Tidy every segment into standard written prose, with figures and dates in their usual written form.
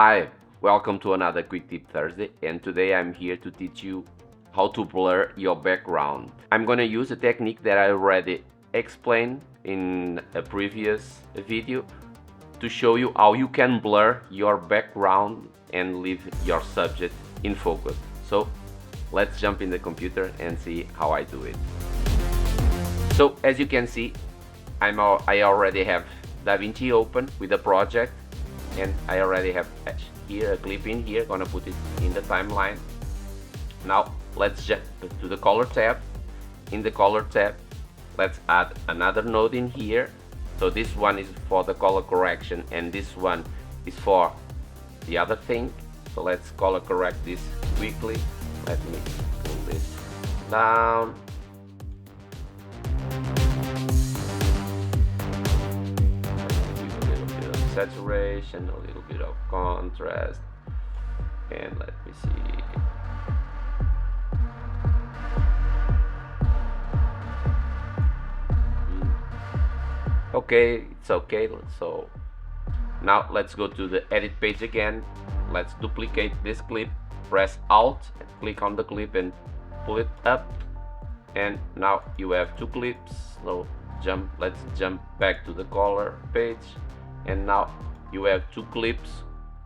Hi, welcome to another Quick Tip Thursday, and today I'm here to teach you how to blur your background. I'm gonna use a technique that I already explained in a previous video to show you how you can blur your background and leave your subject in focus. So let's jump in the computer and see how I do it. So as you can see, I already have DaVinci open with a project, and I already have here a clip in here. Gonna put it in the timeline. Now let's jump to the color tab. In the color tab, let's add another node in here. So this one is for the color correction and this one is for the other thing. So let's color correct this quickly. Let me pull this down. Saturation, a little bit of contrast, and let me see. Okay, it's okay. So now let's go to the edit page again. Let's duplicate this clip, press Alt, click on the clip and pull it up, and now you have two clips. So let's jump back to the color page, and now you have two clips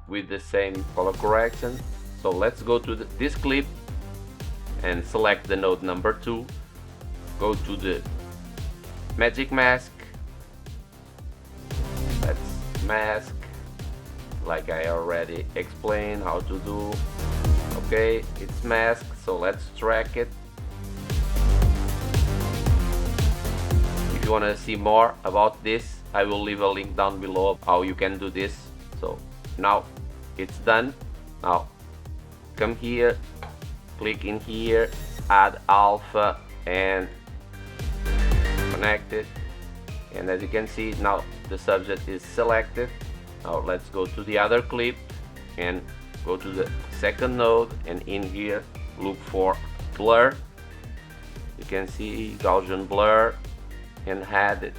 with the same color correction. So let's go to this clip and select the node number 2, go to the magic mask, let's mask like I already explained how to do. Okay, it's masked, so let's track it. If you want to see more about this, I will leave a link down below how you can do this. So now it's done. Now come here, click in here, add alpha and connect it, and as you can see, now the subject is selected. Now let's go to the other clip and go to the second node, and in here look for blur. You can see Gaussian blur and add it.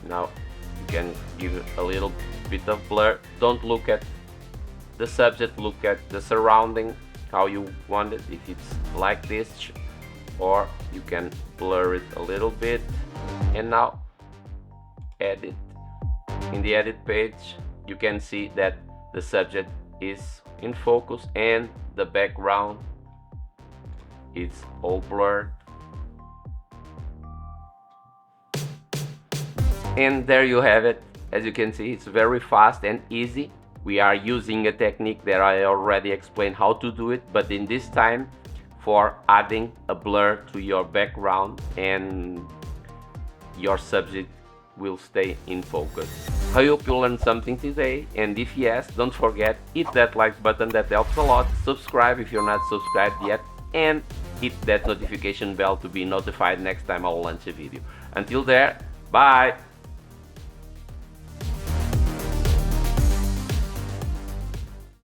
Now you can give it a little bit of blur. Don't look at the subject, look at the surrounding, how you want it. If it's like this, or you can blur it a little bit. And now edit. In the edit page, you can see that the subject is in focus and the background is all blurred. And there you have it. As you can see, it's very fast and easy. We are using a technique that I already explained how to do it, but in this time for adding a blur to your background, and your subject will stay in focus. I hope you learned something today, and if yes, don't forget, hit that like button, that helps a lot. Subscribe if you're not subscribed yet, and hit that notification bell to be notified next time I'll launch a video. Until there, bye!